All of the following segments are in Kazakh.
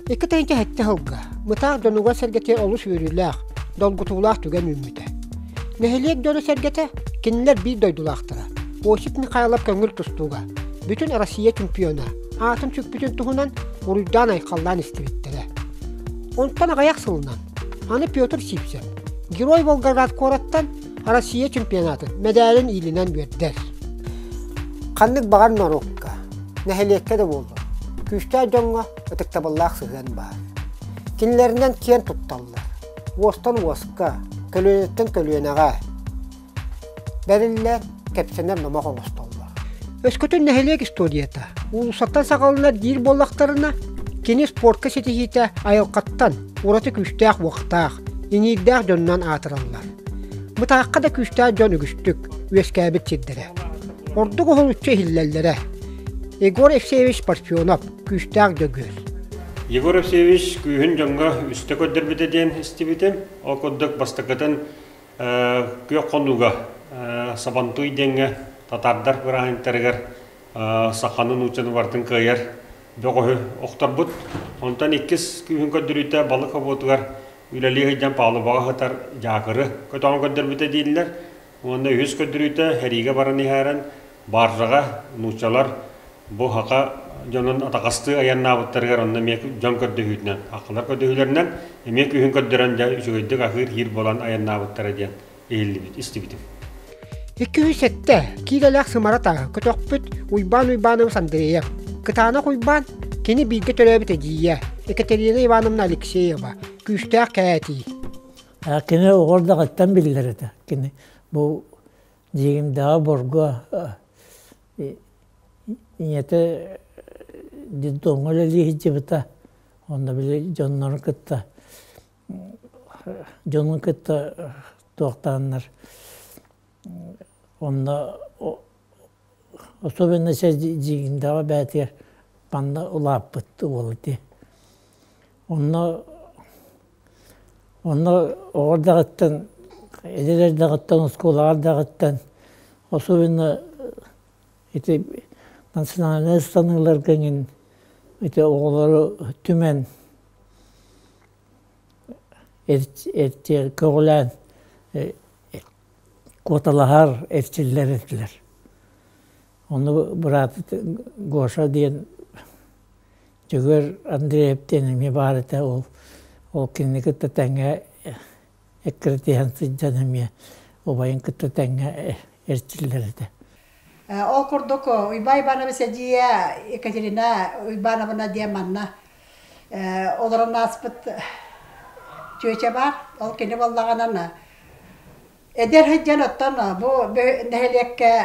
Iki tayınca hette halga. Mıtaq donuğa sergete oluş yürüylaq. Dolgutulaq tügen ümmüde. Neheliyek dönü sergete kinler bir doydulaqtıra. Osip Mikhailov köngül tustuğa. Bütün Россия çempiyona. Atım çökpütün tuhunan uruydan ayqallan istibittere. Ondan ağayak sılınan. Anı Pyotr Sipsev. Giroy Volgograd korattan Россия çempionatı medalin iyilinden verdiler. Kanlık bağır Norokka. Neheliyekte de oldu. Küçtay jonga ötektaballaq sığan var. Kinlerinden kiyen tuttallar. Vostan voska, kölünetten kölünenağa. Beriller kepsener nama konustallar. Öskütün neheliyek istoriyata. Ulusattan sağalına dir bollaqtarına kini sportka setihite ayılqattan uratı küçtayaq vaqtaq, inigdaq jönnan atırallar. Mıtaqqa da küçtay jon ügüstük, üeskabit çiddere. Ordu qohulutçu hillellere. Egor Evseyevich Parfyonov, küçtayaq dögür. Егор Евсеевич күйін жаңға үсті көддірбетеден істебетем. Ол көддік бастықытын көк қонуға сабантуй денге татардар бірағынтарығар сақанын ұчыны бардың көйер бөғі оқтар бұд. Онтан еккіз күйін көддіріті балық қабуытығар үләлі ғыджан палы баға ғытар жақыры көтоғын көддірбете дейілер. Онда үз көддіріті әриге баран ихаран баржаға нұчалар бұл хақа Jonun atakastı ayanna buttargar onna mek jon köddühütnen aklar köddühülerinden emek ühün köddüren ja üsügüdük ahir hir bolan ayanna buttara diyen eğillibit istibitim. 207'te kilolak sımarata kötökpüt uyban Sandreyev kıtana uyban keni bilgi törebit ediye Ekaterina Ivanovna Alexeyeva küçtağ kayati. Keni orada kattan bildirdi. Keni bu diyeyim daha borgu niyete Didongola lihicibita onda bile jonların kıtta jonun kıtta doktanlar onda o sobenle şeycinde var belki bana ulap bitti oldu onda orada gittin ederlerde gittin okullarda gittin o sobenle ite nasyonal sanılar gönün ite oğulları tümen erçel koğulan kotalahar erçiller ettiler. Onu bıraktı Goşa diyen Cögör Andreyev'den ibarete o kendi kıttatanga ekretiyan sıccanımya o bayın kıttatanga erçiller etti. Ol kurduk Uybay bana mesajıya Ekaterina Uybana bana diye manna. Oların nasipet çöçe var. Ol kendi vallağına. Eder heccan ottan bu neheliyeke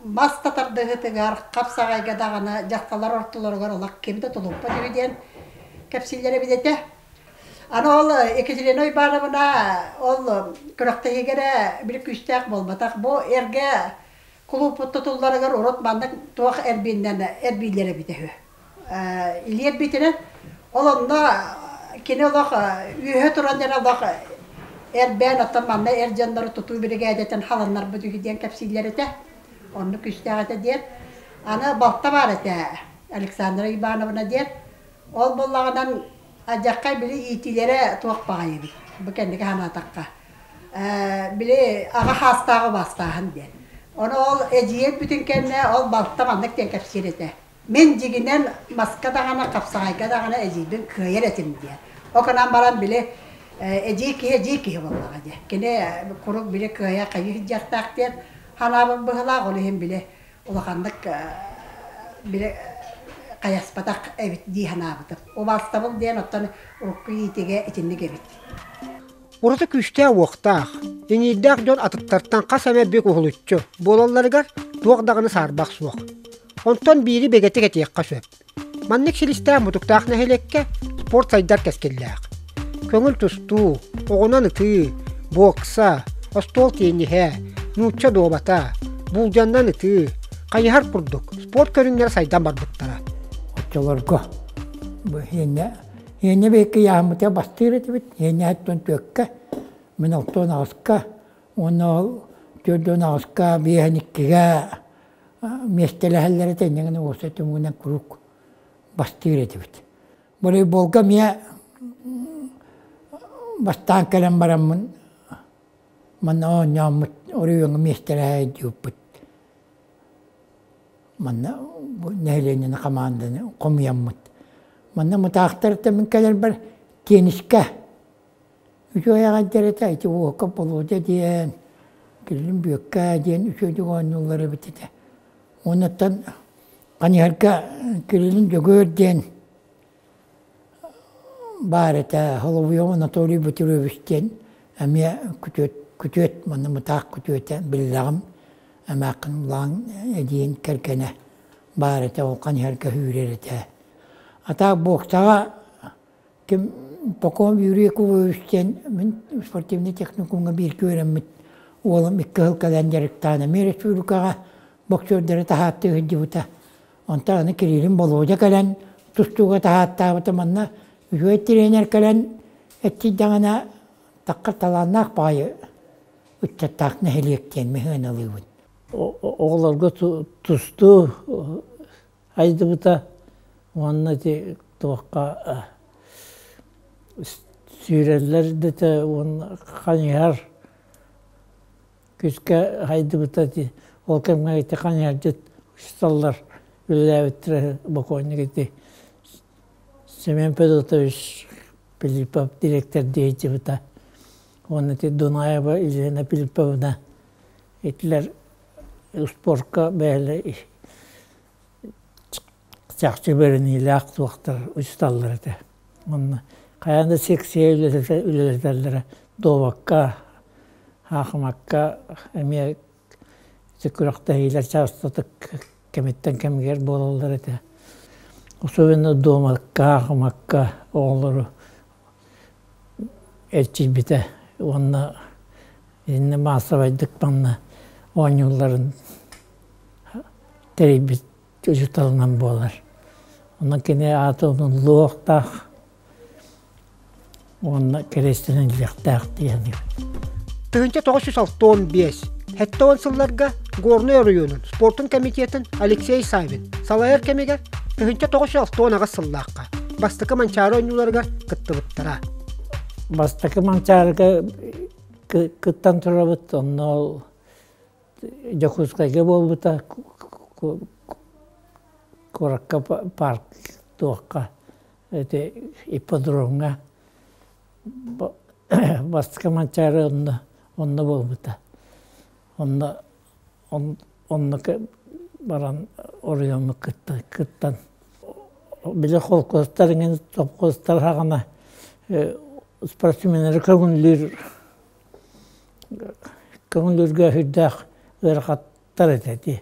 mas tatardığı tıgar kapsağayga dağına jaktalar ortalarıgar olak kemide tulup pa diyen kapsillere bidete. Ana ol Ekaterina Uybana bana ol kıraktayı gere bir küçtek bolmatak bu erge Kulüp tutullarıgar orot bandak tuğak erbillere bitehü. İliyet bitene olanda kene olak ühe turanlar olak erben attan banda ercanları tutuğu bir gaydetten halanlar bu diyen kapsilleri de onu küçteğete diyen. Ana balta var ete Aleksandra Ivanovna diyen. Ol bollağından acakka bile itilere tuğak bağıydı. Bu kendiki hanatakka. Bile ağa hastağı bastağın diyen. Onu ol eciyet bütün kendine ol balta bandak diye kapsirete. Men ciginen maska dağına kapsayga dağına eciyden kıyır etim diye. O kanan baran bile eciyi vallahi diye. Kene kuruk bile kıyıya kayı hicaktak diye. Hanabın bıhılak olu hem bile ulakandık bile kayaspatak evet diye hanabıdır. O bastabıl diyen ottan urukku yitige içinde gebit. Orada küçtəy vaqtaq, inidaq jon atıttartan qasame bek uğulutçu. Bolallarıgar tuğ dağını sarbaq suq. Ondan biri begete getiyaqqa söp. Mannek silistə mutuqtaq nehelekke sport saydar keskellaq. Köngül tustu, oğunan ıtı, boksa, ostol tiyenihe, nuçça doğbata, bulcandan ıtı, kayıhar kurduk. Sport körünler saydan barbuttara. Otçalarga. Bu Yine belki yağmurda bastırdı bit. Yine hattın tökke. Minokton aska. Onu gördüğün aska bir hanikkiga. Mestele halleri tenine olsa tümüne kuruk bastırdı bit. волейболга мия бастан калан бараммын. Манна оняммыт орыйыңы местерәй диуппыт. Манна нәйленен команданы комьяммыт. Манна мутақтарта мен калар бар тениске. Үчө аяған терете айты уока болуды дейін. Келін бүйекке дейін үчө дегон олары бітеді. Онаттан қанярка келін жөгөр дейін. Бар это Головьев Анатолий Батюрович дейін. Әме күтөт, манна мутақ күтөті білдағым. Әме қынлаң дейін кәркені. Бар это ол қанярка хүрер еті. Ата бокстаға кім Поком Юрийкову үстен, мен спортивный техникумға бір көрімміт. Олым 2 жыл кадан жарықтаны. Мен республикаға боксердері тахатты ғыдды бұта. Онта аны Кирилин Володя калан, тұстуға тахатта бұта манна. Үжуе тренер калан, әттейдағына таққыр таланнақ байы үттаттақ нәхелектен мехен алыйбын. Оғыларға тұсту айды бұта. Онна де туаққа сүйрелерді де оны қанияр күзге хайды бұтады. Ол кәмге кетті қанияр жет ұшсалар үләуіттірі бақуаны кетті. Семен Педотович Пилипов директор дейті бұта. Оны де Дунаева Елена Пилиповна етілер спортқа бәлі жақсы бәрінейлі ақты уақтар ұшсалар еді. Оны Каянда сексия үлелердерлері довакка, хақымакка, әме зүкірақта ейлер чағыстатық кеметтен кемгер болалар еті. Особенно домакка, хақымакка оғылыры әлчіл біті. Онына енне масавайдық банна оңыларын тәрейбіт жүталынан болар. Онына кене атылының луақтақ Онна керестенен лектақ дейені. Тыгынча 965. Хетті онсылларға Горный районын спортын комитетін Алексей Савин. Салайыр кемегер тыгынча 960 аға сыллаққа. Бастықы манчары ойнуларға кытты бұттара. Бастықы манчарыға кыттан тұра бұт, онна ол Жокускайға бол бұта, Коракка парк туаққа, ипподромға. Бастықы манчары онна бол бұта. Онна баран орыйымы кыттан. Білі қол қостарыңын топ қостар хағана спортсменері көңілерге хүрдәқ өрқаттар етеді.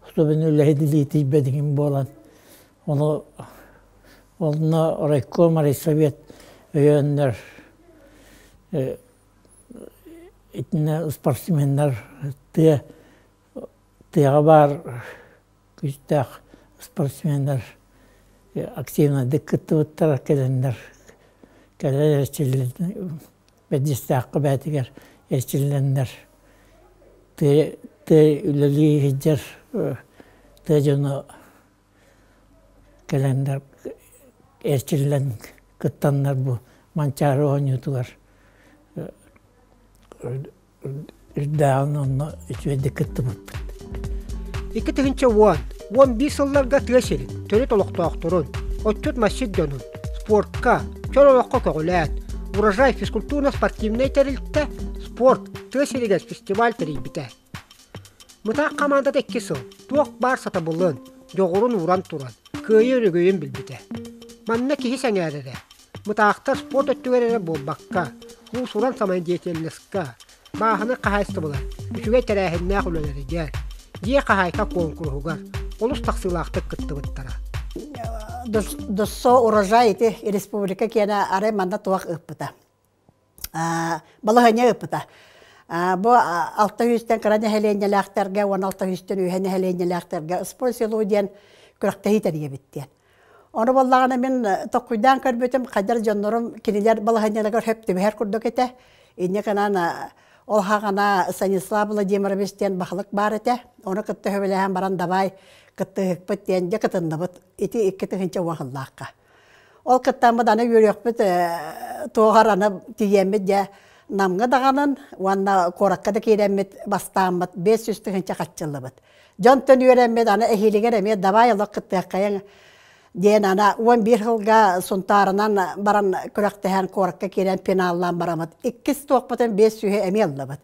Особенно үләйділі тейбедігін болан. Онына райком, райсовет өйенлер, спортсменлер тыға бар күштәқ спортсменлер активно дыққытты бұттар кәлендер. Кәлер әрчілдер, бәдістәққы бәтігер әрчілдер. Ты үлілі хеджер, ты жоны кәлендер әрчілден кыттандар бұл манчары ойнютуғар. Үрдәғын оны үчведі кытты бұппыт. 2011 сылларга тыгасерин, төрі толықтақтырын, отчет масжид жонун, спортка, чоролоққа көғіләт, урожай физкультурно-спортивный тәрілтті спорт тыгасеригес фестиваль тәрейбіті. Мұтақ команда тәкке сыл, туақ бар сата бұлын, жоғырын уран туран, көйі өрігөйін білбіті. Манна кихи сәңәрірі, мұтақтар спорт өттігерері болбаққа, ұл суран самайын дейетелінісқа, бағыны қағайсты бұлар, үшіге тәрәхінне құлөлері жер. Дие қағайқа конкурсугар, олыс тақсылақтық кытты бұттара. Доссо урожай еті республика кені арай манда туақ ұппыта. Балығыне ұппыта. Бұл 600-тен қыраны хәлейнеләқтерге, 1600-тен үйәне хәлейнеләқтерге спорт селу ден күріқті хитер ебіттен. Оны боллағына мен тоқуйдан көрбетім, қадар жонларым кенелер балығынеләгір хөпті бәр күрдік еті. Ине қананы ол хағана Станислав Владимировичтен бақылық бар еті. Оны күтті хөбеләген баран давай күтті хүкпеттен де күтінді бұд. Еті 2-тігінші уақыллаққа. Ол кыттамы даны өрөкпіт тоғар аны тиемет де намғы дағанын, уанна коракка да кейремет бастамыт, 500 тыгынча қатчылыбыт. Жонтын үйремет аны эхилигер емет давай олық кыттыққайын ден ана 11 жылға сұнтарынан баран күрәқтіген коракка кейрен пеналлан барамыт. 2 тоқпытын 500 әмеллыбыт.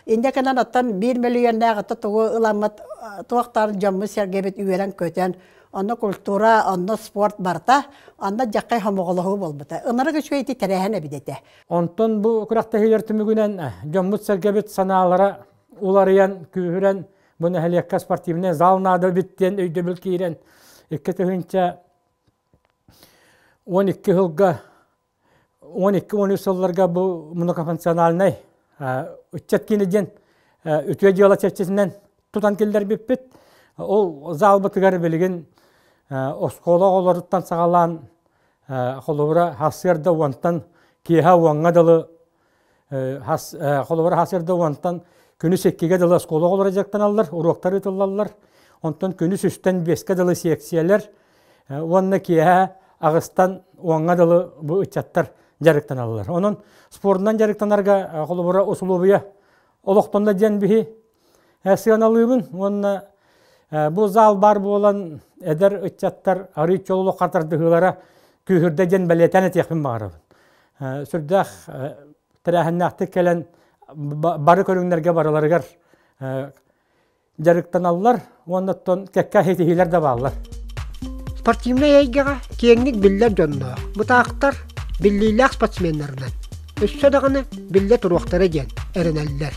Инде канан оттан 1 миллион нағыты туғы ыламыт тоқтарын жаммы сергебет үйерен көтен. Онны культура, онны спорт барта, онны жаққай хамоғылығы болбыта. Оныры күшөйті тәрәхәне бідеті. Онтон бұл күрәқтәхейлер түмігінен жоммут сәргебет саналара уларыян күйірен бұны әлекқа спортивіне залнады біттен өйді біл кейрен. 2 түгінші 12 жылға 12-13 жылларға бұл мұнықафанционалынай үтчет кенеден үтуе жиала чәчесінен тұтан келдер беппет. Ол зал бұтығар білген оскола оларыттан сағалан қолуыра хасырды уантан кейха уаңға дылы қолуыра хасырды уантан күні секкеге дылы оскола олары жақтан алылар, уроктар ütілалар. Онтан күні сүстен 5-ке дылы секциялар, уанна кейха ағыстан уаңға дылы бұл үтчаттар жарықтан алылар. Оның спорынан жарықтанарға қолуыра осылубыя олықтонда ден біхи әсіған алуымын, онна бұл зал бар болан әдір үтчаттар ары чолылы қатардығылара күйірді ден бәлетән әтекпін бағырабын. Сүрдәқ тірәхіннәқті кәлін бары көріңдерге барыларығар жарықтан алылар, оннаттон кәкка хетихилер де бағылар. Спортивный әйгеға кеңнік биллер жонна. Бұтақтар биллиләқ спортсменлерінен. Өссө дағаны билле тұруақтары ген, әрінәлілер.